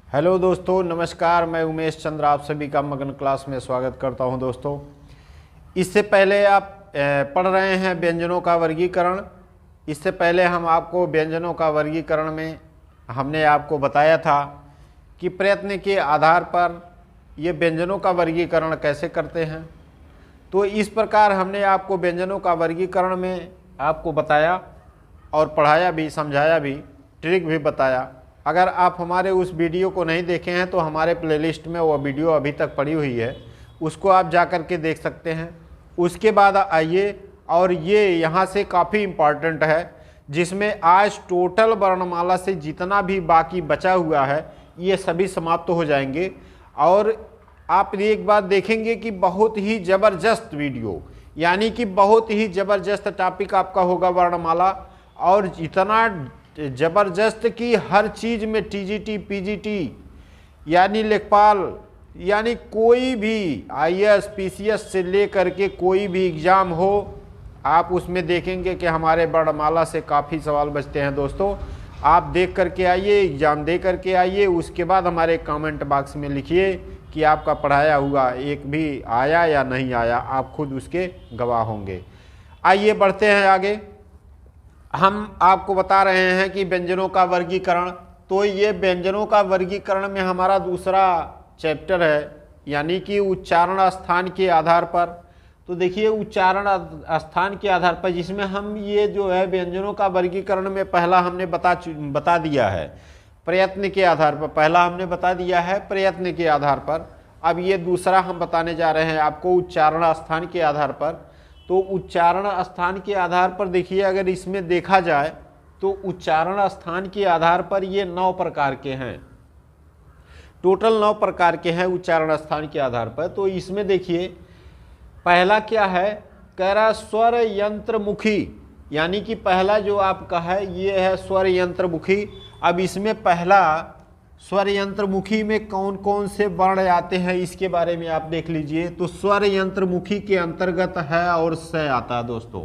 Hello दोस्तों, नमस्कार। मैं उमेश चंद्र आप सभी का मगन क्लास में स्वागत करता हूं। दोस्तों, इससे पहले आप पढ़ रहे हैं व्यंजनों का वर्गीकरण। इससे पहले हम आपको व्यंजनों का वर्गीकरण में हमने आपको बताया था कि प्रयत्न के आधार पर ये व्यंजनों का वर्गीकरण कैसे करते हैं। तो इस प्रकार हमने आपको व्यंजनों का वर्गीकरण में आपको बताया और पढ़ाया भी, समझाया भी, ट्रिक भी बताया। अगर आप हमारे उस वीडियो को नहीं देखे हैं तो हमारे प्लेलिस्ट में वो वीडियो अभी तक पड़ी हुई है, उसको आप जा कर के देख सकते हैं। उसके बाद आइए, और ये यहाँ से काफ़ी इम्पॉर्टेंट है, जिसमें आज टोटल वर्णमाला से जितना भी बाकी बचा हुआ है ये सभी समाप्त हो जाएंगे। और आप एक बात देखेंगे कि बहुत ही ज़बरदस्त वीडियो, यानी कि बहुत ही ज़बरदस्त टॉपिक आपका होगा वर्णमाला। और इतना ज़बरदस्त कि हर चीज़ में टीजीटी, पीजीटी यानी लेखपाल, यानी कोई भी आईएएस, पीसीएस से लेकर के कोई भी एग्ज़ाम हो, आप उसमें देखेंगे कि हमारे वर्णमाला से काफ़ी सवाल बचते हैं। दोस्तों, आप देख करके आइए, एग्ज़ाम दे करके आइए, उसके बाद हमारे कमेंट बॉक्स में लिखिए कि आपका पढ़ाया हुआ एक भी आया या नहीं आया, आप खुद उसके गवाह होंगे। आइए बढ़ते हैं आगे। हम आपको बता रहे हैं कि व्यंजनों का वर्गीकरण, तो ये व्यंजनों का वर्गीकरण में हमारा दूसरा चैप्टर है, यानी कि उच्चारण स्थान के आधार पर। तो देखिए, उच्चारण स्थान के आधार पर, जिसमें हम ये जो है व्यंजनों का वर्गीकरण में पहला हमने बता दिया है प्रयत्न के आधार पर, पहला हमने बता दिया है प्रयत्न के आधार पर। अब ये दूसरा हम बताने जा रहे हैं आपको उच्चारण स्थान के आधार पर। तो उच्चारण स्थान के आधार पर देखिए, अगर इसमें देखा जाए तो उच्चारण स्थान के आधार पर ये 9 प्रकार के हैं, टोटल 9 प्रकार के हैं उच्चारण स्थान के आधार पर। तो इसमें देखिए, पहला क्या है, कह रहा स्वर यंत्रमुखी, यानी कि पहला जो आपका है ये है स्वर यंत्रमुखी। अब इसमें पहला स्वर यंत्रमुखी में कौन कौन से वर्ण आते हैं इसके बारे में आप देख लीजिए। तो स्वर यंत्रमुखी के अंतर्गत है और स आता है। दोस्तों,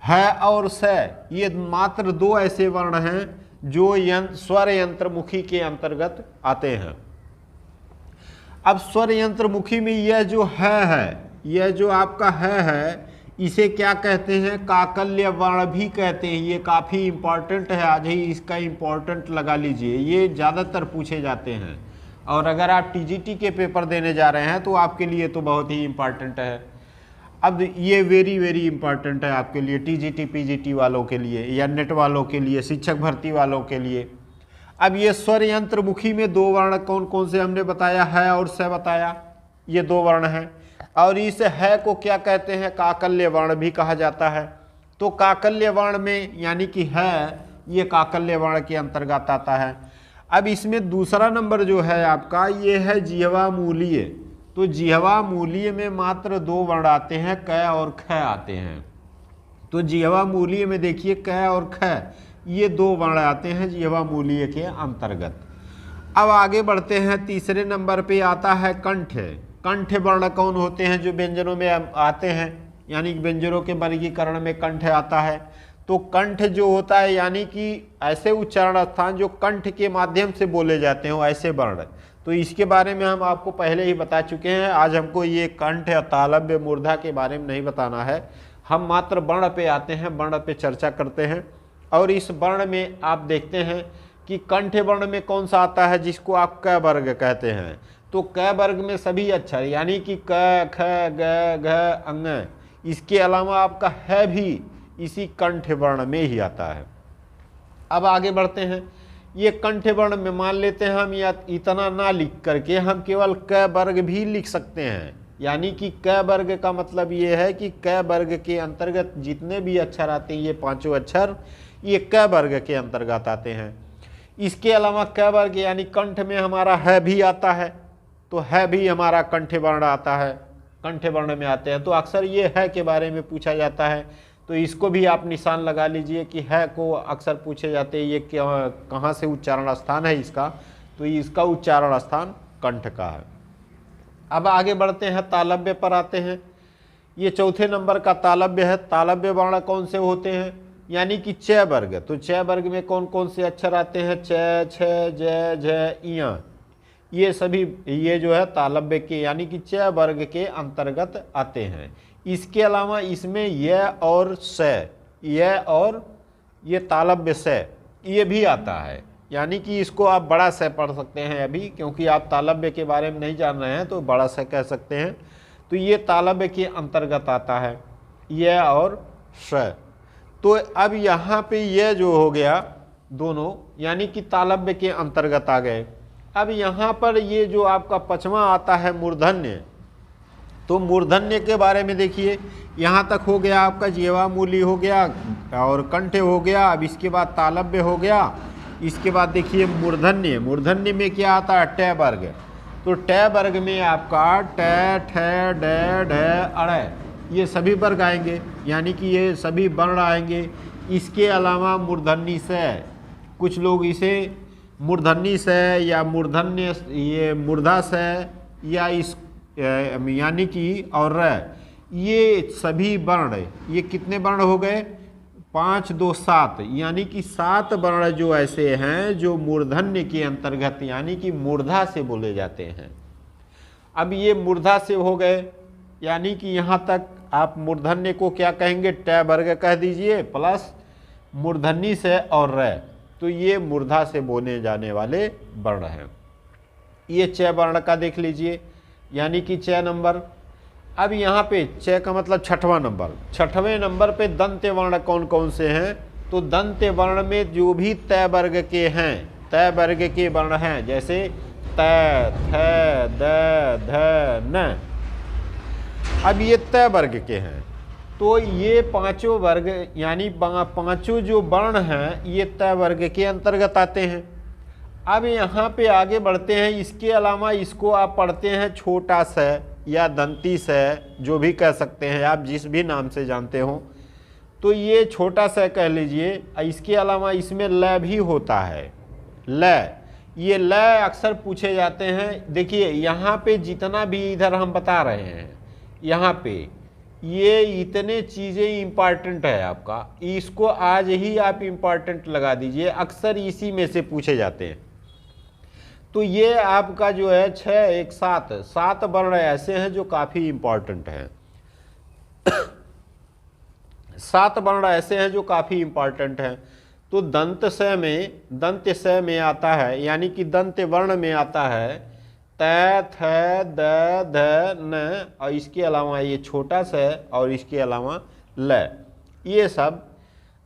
है और स ये मात्र 2 ऐसे वर्ण हैं जो स्वर यंत्रमुखी के अंतर्गत आते हैं। अब स्वर यंत्रमुखी में यह जो है, यह जो आपका है, इसे क्या कहते हैं, काकल्य वर्ण भी कहते हैं। ये काफ़ी इंपॉर्टेंट है, आज ही इसका इंपॉर्टेंट लगा लीजिए, ये ज़्यादातर पूछे जाते हैं। और अगर आप टीजीटी के पेपर देने जा रहे हैं तो आपके लिए तो बहुत ही इंपॉर्टेंट है। अब ये वेरी वेरी इंपॉर्टेंट है आपके लिए, टीजीटी पीजीटी वालों के लिए, या नेट वालों के लिए, शिक्षक भर्ती वालों के लिए। अब ये स्वर यंत्रमुखी में 2 वर्ण कौन कौन से हमने बताया, है और स बताया, ये 2 वर्ण हैं। और इस है को क्या कहते हैं, काकल्य वर्ण भी कहा जाता है। तो काकल्य वर्ण में, यानी कि है, ये काकल्य वर्ण के अंतर्गत आता है। अब इसमें दूसरा नंबर जो है आपका, ये है जिह्वा मूलीय। तो जिह्वा मूलीय में मात्र 2 वर्ण आते हैं, क और ख आते हैं। तो जिह्वा मूलीय में देखिए, क और ख ये 2 वर्ण आते हैं जिह्वा मूलीय के अंतर्गत। अब आगे बढ़ते हैं, तीसरे नंबर पे आता है कंठ। कंठ वर्ण कौन होते हैं जो व्यंजनों में आते हैं, यानी व्यंजनों के वर्गीकरण में कंठ आता है। तो कंठ जो होता है, यानी कि ऐसे उच्चारण स्थान जो कंठ के माध्यम से बोले जाते हैं, ऐसे वर्ण। तो इसके बारे में हम आपको पहले ही बता चुके हैं। आज हमको ये कंठ, तालव्य, मूर्धा के बारे में नहीं बताना है, हम मात्र वर्ण पे आते हैं, वर्ण पे चर्चा करते हैं। और इस वर्ण में आप देखते हैं कि कंठ वर्ण में कौन सा आता है, जिसको आप क वर्ग कहते हैं। तो क वर्ग में सभी अक्षर, यानी कि क, ख, ग, घ, अंग, इसके अलावा आपका है भी इसी कंठ वर्ण में ही आता है। अब आगे बढ़ते हैं, ये कंठ वर्ण में मान लेते हैं हम, या इतना ना लिख करके हम केवल क वर्ग भी लिख सकते हैं। यानी कि क वर्ग का मतलब ये है कि क वर्ग के अंतर्गत जितने भी अक्षर आते हैं, ये 5 अक्षर, ये क वर्ग के अंतर्गत आते हैं। इसके अलावा क वर्ग यानी कंठ में हमारा है भी आता है, तो है भी हमारा कंठ वर्ण आता है, कंठ वर्ण में आते हैं। तो अक्सर ये है के बारे में पूछा जाता है, तो इसको भी आप निशान लगा लीजिए कि है को अक्सर पूछे जाते हैं, ये कहाँ से उच्चारण स्थान है इसका, तो इसका उच्चारण स्थान कंठ का है। अब आगे बढ़ते हैं, तालव्य पर आते हैं। ये चौथे नंबर का तालव्य है। तालव्य वर्ण कौन से होते हैं, यानी कि च वर्ग। तो च वर्ग में कौन कौन से अक्षर आते हैं? च, छ, ज, झ, इया, ये सभी ये जो है तालव्य के यानी कि च वर्ग के अंतर्गत आते हैं। इसके अलावा इसमें य और स, य और ये तालव्य स ये भी आता है, यानी कि इसको आप बड़ा स पढ़ सकते हैं अभी, क्योंकि आप तालव्य के बारे में नहीं जान रहे हैं तो बड़ा स कह सकते हैं। तो ये तालव्य के अंतर्गत आता है, य और स। तो अब यहाँ पे ये जो हो गया दोनों यानी कि तालव्य के अंतर्गत आ गए। अब यहाँ पर ये जो आपका पांचवा आता है मूर्धन्य, तो मूर्धन्य के बारे में देखिए, यहाँ तक हो गया आपका जीवा मूली हो गया और कंठ हो गया। अब इसके बाद तालव्य हो गया। इसके बाद देखिए मूर्धन्य, मूर्धन्य में क्या आता है? ट वर्ग। तो ट वर्ग में आपका ट, ठ, ड, ढ, अड़ ये सभी वर्ग आएंगे, यानी कि ये सभी वर्ण आएंगे। इसके अलावा मूर्धन्य से, कुछ लोग इसे मूर्धन्य से या मूर्धन्य ये मूर्धा से या इस यानी कि और ये सभी वर्ण, ये कितने वर्ण हो गए? 5, 2, 7, यानी कि 7 वर्ण जो ऐसे हैं जो मूर्धन्य के अंतर्गत यानी कि मूर्धा से बोले जाते हैं। अब ये मूर्धा से हो गए, यानी कि यहाँ तक आप मूर्धन्य को क्या कहेंगे? ट वर्ग कह दीजिए प्लस मूर्धन्य से और र, तो ये मूर्धा से बोले जाने वाले वर्ण हैं। ये च वर्ण का देख लीजिए, यानी कि च नंबर। अब यहाँ पे च का मतलब छठवां नंबर, छठवें नंबर पे दंत्य वर्ण कौन कौन से हैं? तो दंत्य वर्ण में जो भी तय वर्ग के हैं, तय वर्ग के वर्ण हैं, जैसे त, थ, द, ध, न, अब ये तय वर्ग के हैं। तो ये पांचों वर्ग यानी पांचों जो वर्ण हैं ये तय वर्ग के अंतर्गत आते हैं। अब यहाँ पे आगे बढ़ते हैं। इसके अलावा इसको आप पढ़ते हैं छोटा स या दंती स, जो भी कह सकते हैं आप, जिस भी नाम से जानते हो। तो ये छोटा स कह लीजिए। इसके अलावा इसमें ल भी होता है, ल, ये ल अक्सर पूछे जाते हैं। देखिए यहाँ पे जितना भी इधर हम बता रहे हैं, यहाँ पे ये इतने चीज़ें इम्पॉर्टेंट है आपका, इसको आज ही आप इम्पॉर्टेंट लगा दीजिए, अक्सर इसी में से पूछे जाते हैं। तो ये आपका जो है 6, 1, 7, 7 वर्ण ऐसे हैं जो काफ़ी इम्पॉर्टेंट हैं। 7 वर्ण ऐसे हैं जो काफ़ी इम्पॉर्टेंट हैं। तो दंत स में आता है, यानी कि दंत्य वर्ण में आता है त, थ, द, ध, न, और इसके अलावा ये छोटा स और इसके अलावा ल, ये सब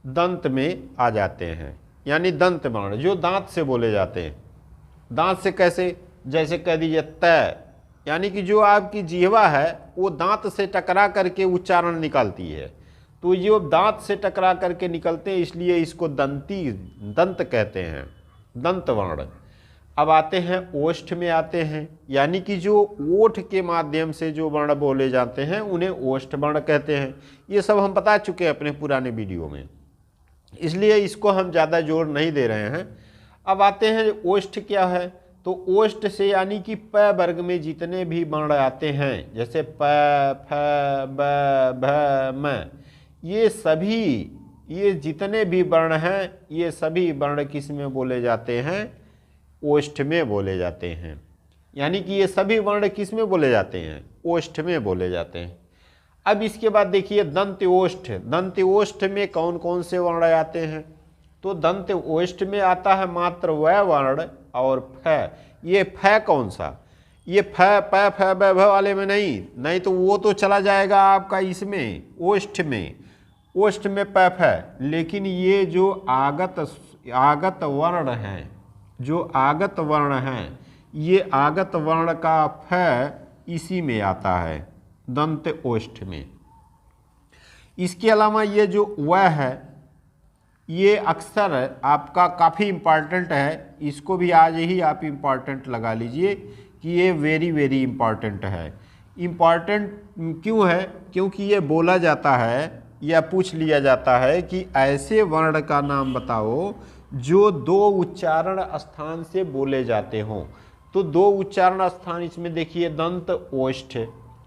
दंत में आ जाते हैं, यानी दंत वर्ण जो दांत से बोले जाते हैं। दांत से कैसे? जैसे कह दीजिए त, यानी कि जो आपकी जीवा है वो दांत से टकरा करके उच्चारण निकालती है, तो जो दांत से टकरा करके निकलते हैं इसलिए इसको दंत कहते हैं, दंत वर्ण। अब आते हैं ओष्ठ में आते हैं, यानी कि जो ओठ के माध्यम से जो वर्ण बोले जाते हैं उन्हें ओष्ठ वर्ण कहते हैं। ये सब हम बता चुके हैं अपने पुराने वीडियो में, इसलिए इसको हम ज़्यादा जोर नहीं दे रहे हैं। अब आते हैं ओष्ठ क्या है? तो ओष्ठ से यानी कि प वर्ग में जितने भी वर्ण आते हैं, जैसे प, फ, ब, भ, म, ये सभी, ये जितने भी वर्ण हैं ये सभी वर्ण किस में बोले जाते हैं? ओष्ठ में बोले जाते हैं। यानी कि ये सभी वर्ण किस में बोले जाते हैं? ओष्ठ में बोले जाते हैं। अब इसके बाद देखिए दंत्य ओष्ठ, दंत्य ओष्ठ में कौन कौन से वर्ण आते हैं? तो दंत्य ओष्ठ में आता है मात्र वह वर्ण और फ। ये फ कौन सा? ये फ, प, फ, ब, भ वाले में नहीं तो वो तो चला जाएगा आपका इसमें ओष्ठ में, ओष्ठ में प, फ। लेकिन ये जो आगत वर्ण हैं, जो आगत वर्ण हैं, ये आगत वर्ण का फ इसी में आता है, दंत ओष्ठ में। इसके अलावा ये जो व है ये अक्सर आपका काफ़ी इम्पॉर्टेंट है, इसको भी आज ही आप इम्पॉर्टेंट लगा लीजिए कि ये वेरी वेरी इम्पॉर्टेंट है। इम्पॉर्टेंट क्यों है? क्योंकि ये बोला जाता है या पूछ लिया जाता है कि ऐसे वर्ण का नाम बताओ जो 2 उच्चारण स्थान से बोले जाते हों। तो 2 उच्चारण स्थान इसमें देखिए दंत ओष्ठ,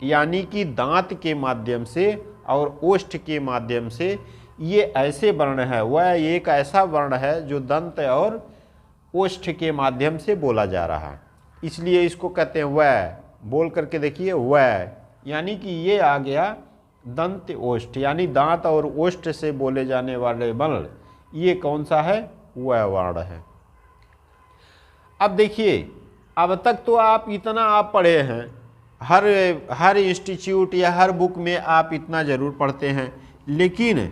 यानी कि दांत के माध्यम से और ओष्ठ के माध्यम से ये ऐसे वर्ण है, वह एक ऐसा वर्ण है जो दंत और ओष्ठ के माध्यम से बोला जा रहा है, इसलिए इसको कहते हैं वह। बोल करके देखिए वह, यानी कि ये आ गया दंत ओष्ठ, यानी दांत और ओष्ठ से बोले जाने वाले वर्ण, ये कौन सा है, वह वर्ण है। अब देखिए, अब तक तो आप इतना आप पढ़े हैं, हर इंस्टीट्यूट या हर बुक में आप इतना ज़रूर पढ़ते हैं, लेकिन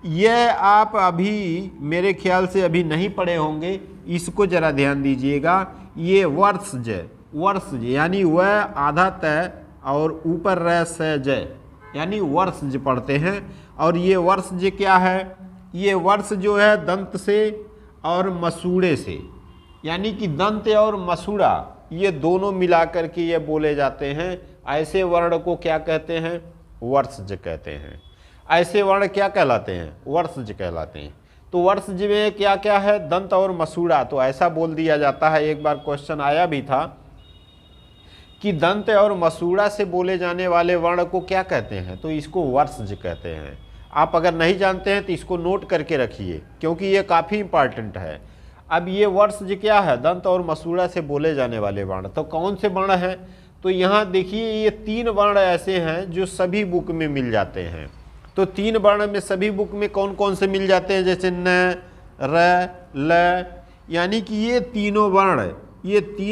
यह आप अभी मेरे ख्याल से अभी नहीं पढ़े होंगे, इसको ज़रा ध्यान दीजिएगा। ये वर्षज यानी वह आधा तय और ऊपर रह से जय, यानी वर्षज पढ़ते हैं। और ये वर्षज क्या है, ये वर्ष जो है दंत से और मसूड़े से, यानी कि दंत और मसूड़ा ये दोनों मिलाकर के ये बोले जाते हैं। ऐसे वर्ण को क्या कहते हैं, वर्षज कहते हैं। ऐसे वर्ण क्या कहलाते हैं, वर्षज कहलाते हैं। तो वर्षज में क्या क्या है, दंत और मसूड़ा, तो ऐसा बोल दिया जाता है। एक बार क्वेश्चन आया भी था कि दंत और मसूड़ा से बोले जाने वाले वर्ण को क्या कहते हैं, तो इसको वर्षज कहते हैं। आप अगर नहीं जानते हैं तो इसको नोट करके रखिए, क्योंकि ये काफ़ी इंपॉर्टेंट है। अब ये वर्षज क्या है, दंत और मसूड़ा से बोले जाने वाले वर्ण। तो कौन से वर्ण हैं, तो यहाँ देखिए ये 3 वर्ण ऐसे हैं जो सभी बुक में मिल जाते हैं। तो 3 वर्ण में सभी बुक में कौन कौन से मिल जाते हैं, जैसे न, र, ल, यानी कि ये 3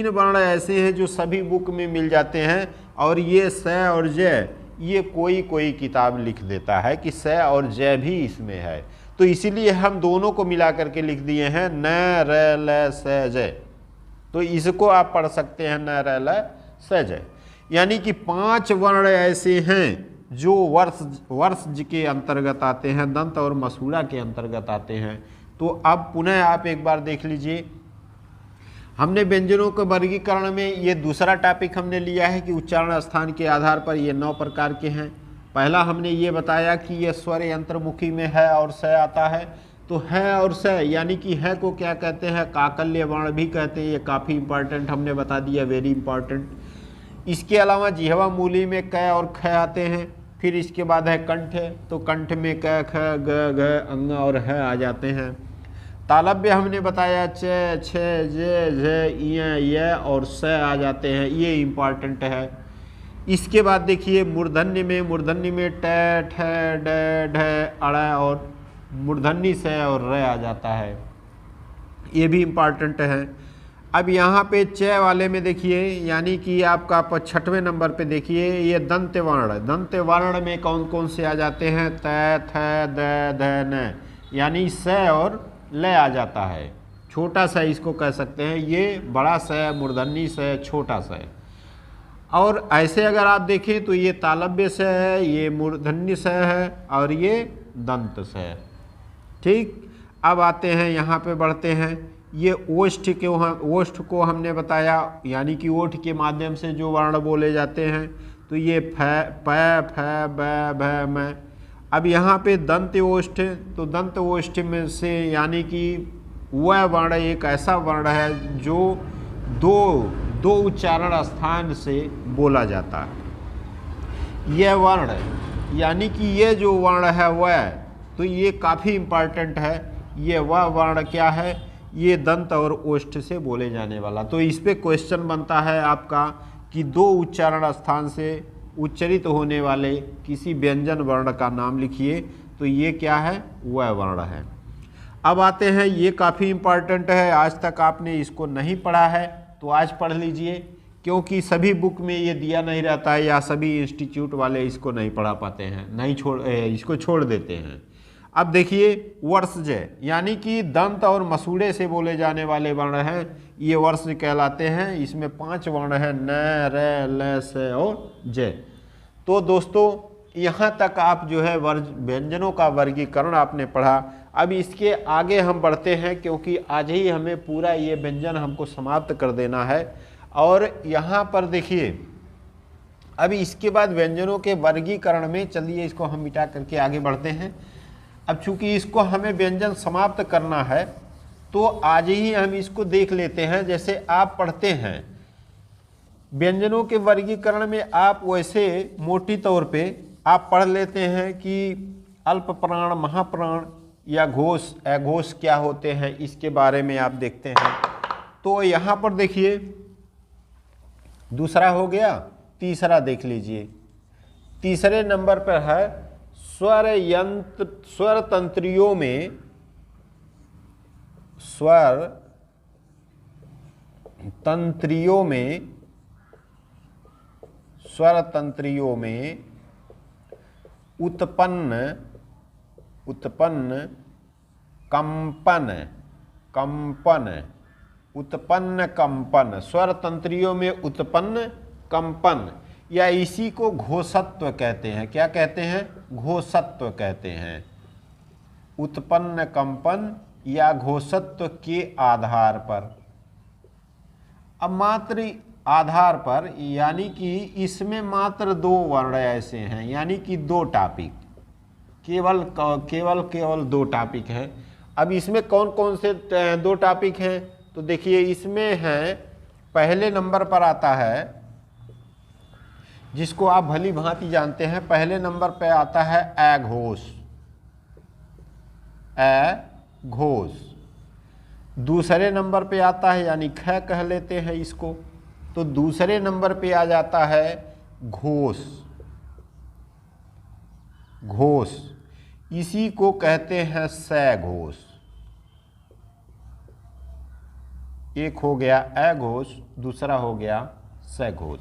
वर्ण ऐसे हैं जो सभी बुक में मिल जाते हैं। और ये स और ज, ये कोई किताब लिख देता है कि स और ज भी इसमें है, तो इसीलिए हम दोनों को मिला करके लिख दिए हैं न, र, ल, स, ज। तो इसको आप पढ़ सकते हैं न, र, ल, स, ज। यानी कि 5 वर्ण ऐसे हैं जो वर्षज के अंतर्गत आते हैं, दंत और मसूड़ा के अंतर्गत आते हैं। तो अब पुनः आप एक बार देख लीजिए, हमने व्यंजनों के वर्गीकरण में ये दूसरा टॉपिक हमने लिया है कि उच्चारण स्थान के आधार पर ये 9 प्रकार के हैं। पहला हमने ये बताया कि ये स्वर अंतर्मुखी में है और स आता है। तो है और स यानी कि है को क्या कहते हैं, काकल्य वर्ण भी कहते हैं। ये काफ़ी इंपॉर्टेंट हमने बता दिया, वेरी इंपॉर्टेंट। इसके अलावा जिह्वा मूली में क और ख आते हैं। फिर इसके बाद है कंठ, तो कंठ में क, ख, ग, घ, अंग और ह आ जाते हैं। तालव्य हमने बताया च, छ, ज, झ, य और स आ जाते हैं, ये इम्पॉर्टेंट है। इसके बाद देखिए मूर्धन्य में ट, ठ, ड, ढ, अड़ और मूर्धन्य स और र आ जाता है, ये भी इम्पॉर्टेंट है। अब यहाँ पे च वाले में देखिए, यानी कि आपका 6वें नंबर पे देखिए, ये दंत वर्ण में कौन कौन से आ जाते हैं, त, थ, द, ध, न, यानी स और ल आ जाता है। छोटा सा इसको कह सकते हैं, ये बड़ा स, मूर्धन्य स, छोटा स। और ऐसे अगर आप देखें तो ये तालव्य स है, ये मूर्धन्य स है और ये दंत स है। ठीक, अब आते हैं यहाँ पे बढ़ते हैं। ये ओष्ठ को हमने बताया, यानी कि ओठ के माध्यम से जो वर्ण बोले जाते हैं। तो ये फ, प, फ, ब, भ, म। अब यहाँ पे दंत ओष्ठ, तो दंत ओष्ठ में से यानी कि वह वर्ण एक ऐसा वर्ण है जो दो उच्चारण स्थान से बोला जाता है। यह वर्ण यानी कि ये जो वर्ण है वह, तो ये काफ़ी इम्पॉर्टेंट है। ये वह वर्ण क्या है, ये दंत और ओष्ठ से बोले जाने वाला। तो इस पे क्वेश्चन बनता है आपका कि 2 उच्चारण स्थान से उच्चरित होने वाले किसी व्यंजन वर्ण का नाम लिखिए। तो ये क्या है, वह वर्ण है। अब आते हैं, ये काफ़ी इम्पॉर्टेंट है, आज तक आपने इसको नहीं पढ़ा है तो आज पढ़ लीजिए, क्योंकि सभी बुक में ये दिया नहीं रहता है या सभी इंस्टीट्यूट वाले इसको नहीं पढ़ा पाते हैं, इसको छोड़ देते हैं। अब देखिए वर्षज, यानी कि दंत और मसूड़े से बोले जाने वाले वर्ण हैं, ये वर्ष कहलाते हैं। इसमें 5 वर्ण हैं, न, र, ल, स और ज। तो दोस्तों यहाँ तक आप जो है व्यंजनों का वर्गीकरण आपने पढ़ा। अब इसके आगे हम बढ़ते हैं, क्योंकि आज ही हमें पूरा ये व्यंजन हमको समाप्त कर देना है। और यहाँ पर देखिए, अभी इसके बाद व्यंजनों के वर्गीकरण में, चलिए इसको हम मिटा करके आगे बढ़ते हैं। अब चूंकि इसको हमें व्यंजन समाप्त करना है तो आज ही हम इसको देख लेते हैं। जैसे आप पढ़ते हैं व्यंजनों के वर्गीकरण में, आप वैसे मोटी तौर पे आप पढ़ लेते हैं कि अल्प प्राण, महाप्राण या घोष, अघोष क्या होते हैं, इसके बारे में आप देखते हैं। तो यहाँ पर देखिए दूसरा हो गया, तीसरा देख लीजिए। तीसरे नंबर पर है स्वर यंत्र, स्वर तंत्रियों में, स्वर तंत्रियों में, स्वर तंत्रियों में उत्पन्न कंपन, उत्पन्न कंपन, स्वर तंत्रियों में उत्पन्न कंपन, या इसी को घोषत्व कहते हैं। क्या कहते हैं? घोषत्व कहते हैं। उत्पन्न कंपन या घोषत्व के आधार पर। अब मात्र आधार पर, यानी कि इसमें मात्र दो वर्ण ऐसे हैं, यानी कि दो टॉपिक, केवल दो टॉपिक हैं। अब इसमें कौन कौन से दो टॉपिक हैं? तो देखिए इसमें है, पहले नंबर पर आता है, जिसको आप भली भांति जानते हैं, पहले नंबर पर आता है अघोष, अघोष। दूसरे नंबर पे आता है, यानी ख कह लेते हैं इसको, तो दूसरे नंबर पे आ जाता है घोष, घोष। इसी को कहते हैं सघोष। एक हो गया अघोष, दूसरा हो गया सघोष।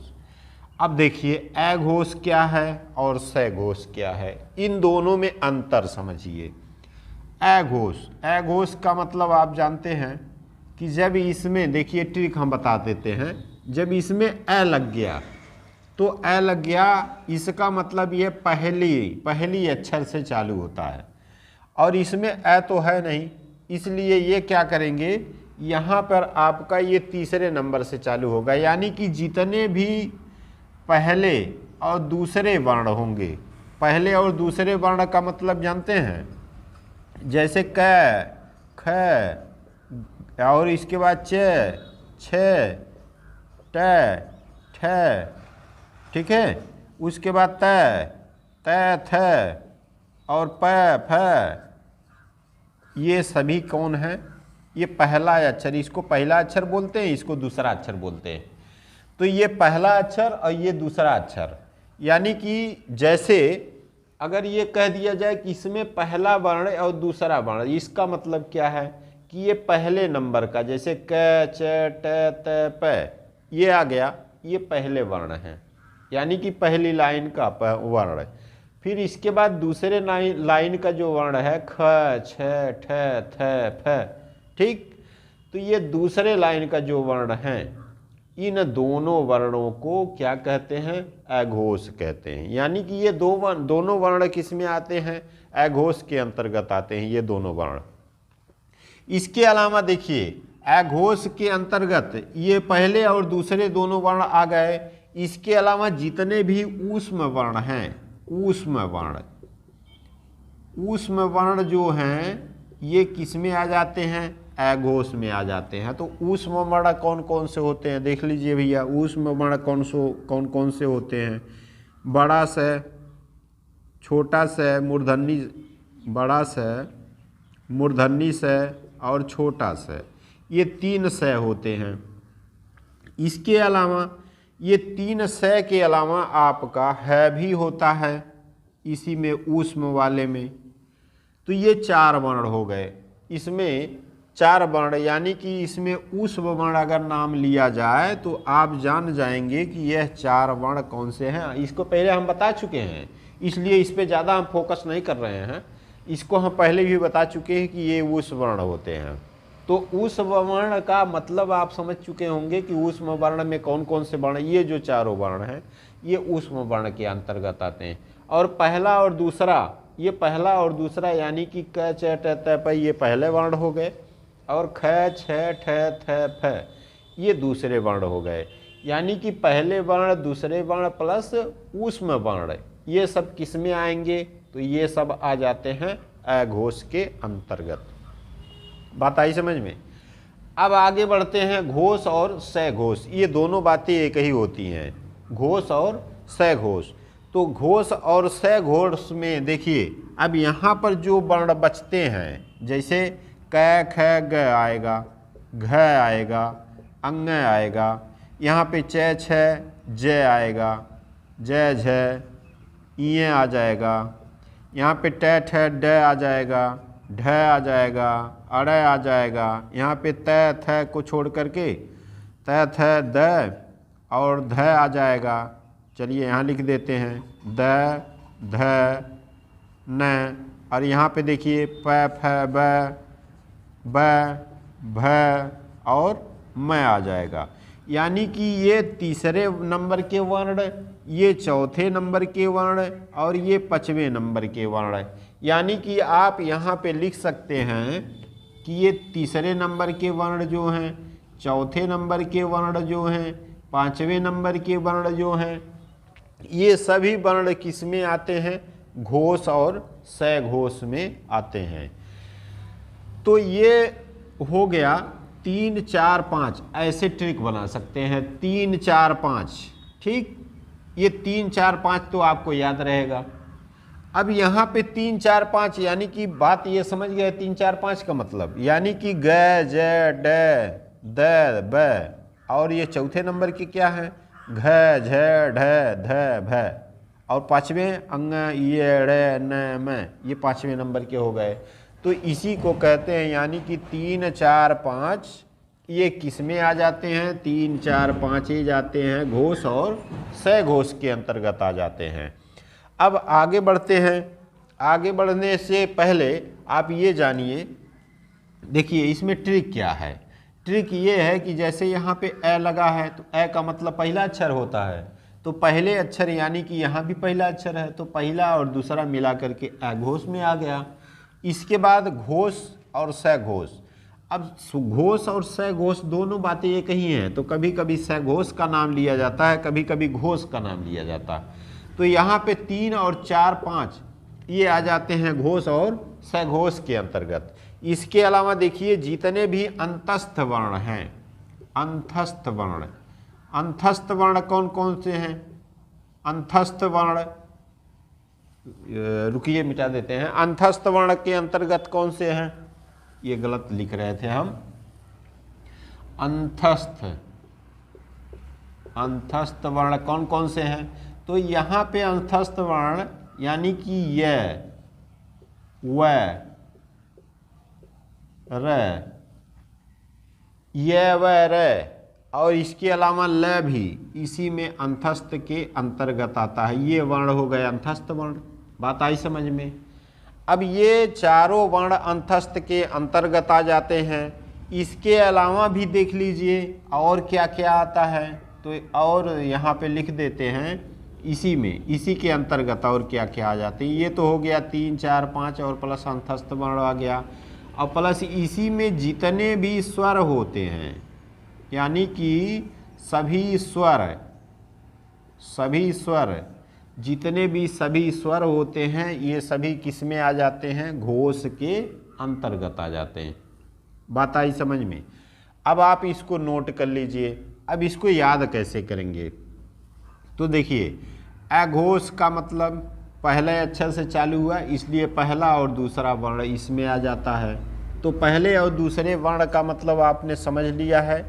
अब देखिए अघोष क्या है और सघोष क्या है, इन दोनों में अंतर समझिए। अघोष, अघोष का मतलब आप जानते हैं कि जब इसमें, देखिए ट्रिक हम बता देते हैं, जब इसमें अ लग गया तो अ लग गया, इसका मतलब ये पहली अक्षर से चालू होता है, और इसमें अ तो है नहीं, इसलिए ये क्या करेंगे, यहाँ पर आपका ये तीसरे नंबर से चालू होगा। यानी कि जितने भी पहले और दूसरे वर्ण होंगे, पहले और दूसरे वर्ण का मतलब जानते हैं, जैसे क, ख, और इसके बाद च, छ, ट, ठ, ठीक है, उसके बाद त, थ और प, फ, ये सभी कौन है? ये पहला अक्षर, इसको पहला अक्षर बोलते हैं, इसको दूसरा अक्षर बोलते हैं। तो ये पहला अक्षर और ये दूसरा अक्षर, यानी कि जैसे अगर ये कह दिया जाए कि इसमें पहला वर्ण और दूसरा वर्ण, इसका मतलब क्या है कि ये पहले नंबर का, जैसे क, च, ट, त, प, ये आ गया, ये पहले वर्ण हैं, यानी कि पहली लाइन का वर्ण। फिर इसके बाद दूसरे लाइन का जो वर्ण है ख, छ, ठ, थ, फ, ठीक, तो ये दूसरे लाइन का जो वर्ण है, इन दोनों वर्णों को क्या कहते हैं? अघोष कहते हैं। यानी कि ये दोनों वर्ण किस में आते हैं? अघोष के अंतर्गत आते हैं ये दोनों वर्ण। इसके अलावा देखिए अघोष के अंतर्गत ये पहले और दूसरे दोनों वर्ण आ गए। इसके अलावा जितने भी ऊष्म वर्ण हैं, ऊष्म वर्ण जो हैं ये किस में आ जाते हैं? अघोष में आ जाते हैं। तो ऊष्म वर्ण कौन कौन से होते हैं देख लीजिए भैया। ऊष्म वर्ण कौन कौन से होते हैं? बड़ा स, छोटा स, मूर्धन्य, बड़ा स, मूर्धन्य स और छोटा स, ये 3 स होते हैं। इसके अलावा ये 3 स के अलावा आपका है भी होता है इसी में, ऊष्म वाले में। तो ये 4 वर्ण हो गए। इसमें 4 वर्ण, यानी कि इसमें ऊष्म वर्ण अगर नाम लिया जाए तो आप जान जाएंगे कि यह 4 वर्ण कौन से हैं। इसको पहले हम बता चुके हैं, इसलिए इस पे ज़्यादा हम फोकस नहीं कर रहे हैं। इसको हम पहले भी बता चुके हैं कि ये ऊष्म वर्ण होते हैं। तो ऊष्म वर्ण का मतलब आप समझ चुके होंगे कि ऊष्म वर्ण में कौन कौन से वर्ण, ये जो 4 वर्ण हैं ये ऊष्म वर्ण के अंतर्गत आते हैं। और पहला और दूसरा, ये पहला और दूसरा यानी कि क, च, ट, त, प, ये पहले वर्ण हो गए, और ख, छ, ठ, थ, फ ये दूसरे वर्ण हो गए। यानी कि पहले वर्ण, दूसरे वर्ण प्लस ऊष्म वर्ण, ये सब किस में आएंगे? तो ये सब आ जाते हैं अघोष के अंतर्गत। बात आई समझ में? अब आगे बढ़ते हैं घोष और सघोष। ये दोनों बातें एक ही होती हैं, घोष और सघोष। तो घोष और स घोष में देखिए अब यहाँ पर जो वर्ण बचते हैं, जैसे क ख ग आएगा, घ आएगा, अंग आएगा, यहाँ पे च छ ज आएगा, ज झ इए आ जाएगा, यहाँ पे ट ठ ड आ जाएगा, ढ आ जाएगा, अड़ आ जाएगा, यहाँ पे त थ को छोड़ करके त थ द और ध आ जाएगा। चलिए यहाँ लिख देते हैं द ध न, और यहाँ पे देखिए प फ ब भ और म आ जाएगा। यानी कि ये तीसरे नंबर के वर्ण, ये चौथे नंबर के वर्ण और ये पाँचवें नंबर के वर्ण। यानी कि आप यहाँ पे लिख सकते हैं कि ये तीसरे नंबर के वर्ण जो हैं, चौथे नंबर के वर्ण जो हैं, पाँचवें नंबर के वर्ण जो हैं, ये सभी वर्ण किस में आते हैं? घोष और स घोष में आते हैं। तो ये हो गया 3 4 5, ऐसे ट्रिक बना सकते हैं 3 4 5। ठीक, ये 3 4 5 तो आपको याद रहेगा। अब यहाँ पे 3 4 5 यानी कि बात ये समझ गए 3 4 5 का मतलब, यानी कि ग ज ड द ब, और ये चौथे नंबर के क्या है? घ झ ढ ध भ, और पाँचवें अंग ये ड़ न म, ये पाँचवें नंबर के हो गए। तो इसी को कहते हैं, यानी कि 3 4 5 ये किस में आ जाते हैं? 3 4 5 ही जाते हैं, घोष और स घोष के अंतर्गत आ जाते हैं। अब आगे बढ़ते हैं। आगे बढ़ने से पहले आप ये जानिए, देखिए इसमें ट्रिक क्या है। ट्रिक ये है कि जैसे यहाँ पे ए लगा है तो ए का मतलब पहला अक्षर होता है, तो पहले अक्षर यानी कि यहाँ भी पहला अक्षर है, तो पहला और दूसरा मिला करके ए घोष में आ गया। इसके बाद घोष और स घोष। अब घोष और स घोष दोनों बातें एक ही हैं, तो कभी कभी स घोष का नाम लिया जाता है, कभी कभी घोष का नाम लिया जाता है। तो यहाँ पे 3 और 4 5 ये आ जाते हैं घोष और स घोष के अंतर्गत। इसके अलावा देखिए जितने भी अंतस्थ वर्ण हैं, अंतस्थ वर्ण, अंतस्थ वर्ण कौन कौन से हैं? अंतस्थ वर्ण, रुकिए मिटा देते हैं। अंतस्थ वर्ण के अंतर्गत कौन से हैं? ये गलत लिख रहे थे हम। अंतस्थ, अंतस्थ वर्ण कौन कौन से हैं? तो यहाँ पे अंतस्थ वर्ण यानी कि य, व, र, य व र, और इसके अलावा ल भी इसी में अंतस्थ के अंतर्गत आता है। ये वर्ण हो गए अंतस्थ वर्ण। बात आई समझ में? अब ये चारों वर्ण अंतस्थ के अंतर्गत आ जाते हैं। इसके अलावा भी देख लीजिए और क्या क्या आता है, तो और यहाँ पे लिख देते हैं इसी में, इसी के अंतर्गत और क्या क्या आ जाते हैं। ये तो हो गया 3 4 5 और प्लस अंतस्थ वर्ण आ गया, और प्लस इसी में जितने भी स्वर होते हैं, यानी कि सभी स्वर, सभी स्वर, जितने भी सभी स्वर होते हैं, ये सभी किस में आ जाते हैं? घोष के अंतर्गत आ जाते हैं। बात आई समझ में? अब आप इसको नोट कर लीजिए। अब इसको याद कैसे करेंगे? तो देखिए अघोष का मतलब पहले अक्षर से चालू हुआ, इसलिए पहला और दूसरा वर्ण इसमें आ जाता है। तो पहले और दूसरे वर्ण का मतलब आपने समझ लिया है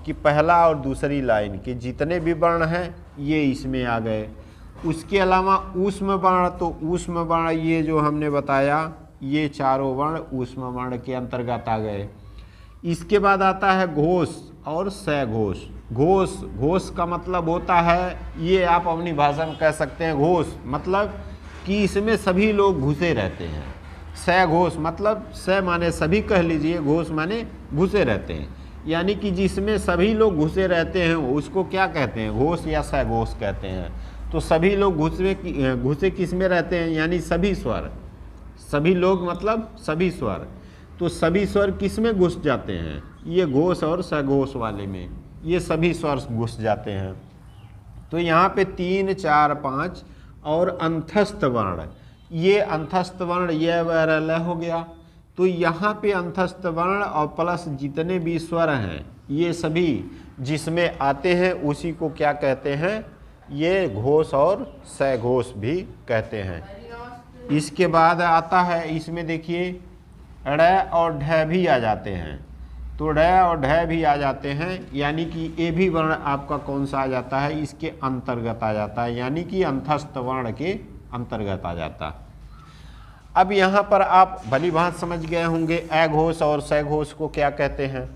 कि पहला और दूसरी लाइन के जितने भी वर्ण हैं ये इसमें आ गए। उसके अलावा ऊष्म वर्ण, तो ऊष्म वर्ण ये जो हमने बताया, ये चारों वर्ण ऊष्म वर्ण के अंतर्गत आ गए। इसके बाद आता है घोष और स घोष। घोष, घोष का मतलब होता है, ये आप अपनी भाषा में कह सकते हैं घोष मतलब कि इसमें सभी लोग घुसे रहते हैं। स घोष मतलब स माने सभी कह लीजिए, घोष माने घुसे रहते हैं, यानी कि जिसमें सभी लोग घुसे रहते हैं उसको क्या कहते हैं? घोष या स घोष कहते हैं। तो सभी लोग घुसे किस में रहते हैं? यानी सभी स्वर, सभी लोग मतलब सभी स्वर। तो सभी स्वर किस में घुस जाते हैं? ये घोष और स घोष वाले में, ये सभी स्वर घुस जाते हैं। तो यहाँ पे 3 4 5 और अंतस्थ वर्ण, ये अंतस्थ वर्ण ये व र ल हो गया। तो यहाँ पे अंतस्थ वर्ण और प्लस जितने भी स्वर हैं ये सभी जिसमें आते हैं उसी को क्या कहते हैं? ये घोष और सघोष भी कहते हैं। इसके बाद आता है, इसमें देखिए ड़ और ढ भी आ जाते हैं। तो ड़ और ढ भी आ जाते हैं, यानी कि ये भी वर्ण आपका कौन सा आ जाता है, इसके अंतर्गत आ जाता है, यानी कि अंतस्थ वर्ण के अंतर्गत आ जाता है। अब यहाँ पर आप भली भांत समझ गए होंगे अघोष और सघोष को क्या कहते हैं।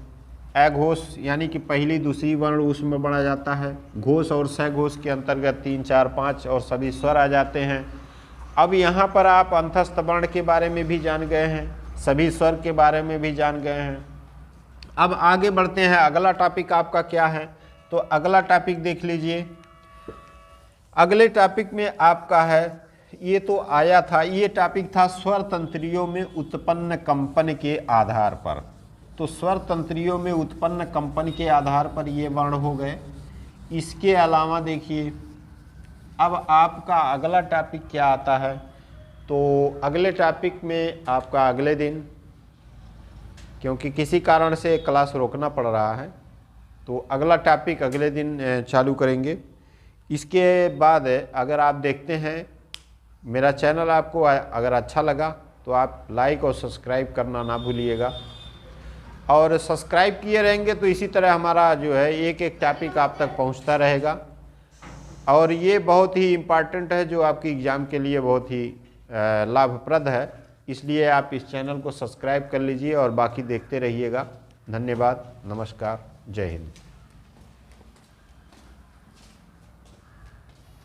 अघोष यानी कि पहली दूसरी वर्ण उसमें बढ़ा जाता है। घोष और सघोष के अंतर्गत 3, 4, 5 और सभी स्वर आ जाते हैं। अब यहाँ पर आप अंतस्थ वर्ण के बारे में भी जान गए हैं, सभी स्वर के बारे में भी जान गए हैं। अब आगे बढ़ते हैं, अगला टॉपिक आपका क्या है, तो अगला टॉपिक देख लीजिए। अगले टॉपिक में आपका है, ये तो आया था, ये टॉपिक था स्वर तंत्रियों में उत्पन्न कंपन के आधार पर। तो स्वर तंत्रियों में उत्पन्न कंपन के आधार पर ये वर्ण हो गए। इसके अलावा देखिए अब आपका अगला टॉपिक क्या आता है, तो अगले टॉपिक में आपका अगले दिन, क्योंकि किसी कारण से क्लास रोकना पड़ रहा है, तो अगला टॉपिक अगले दिन चालू करेंगे। इसके बाद अगर आप देखते हैं मेरा चैनल आपको अगर अच्छा लगा तो आप लाइक और सब्सक्राइब करना ना भूलिएगा, और सब्सक्राइब किए रहेंगे तो इसी तरह हमारा जो है एक एक टॉपिक आप तक पहुंचता रहेगा। और ये बहुत ही इम्पॉर्टेंट है, जो आपकी एग्ज़ाम के लिए बहुत ही लाभप्रद है, इसलिए आप इस चैनल को सब्सक्राइब कर लीजिए और बाकी देखते रहिएगा। धन्यवाद, नमस्कार, जय हिंद।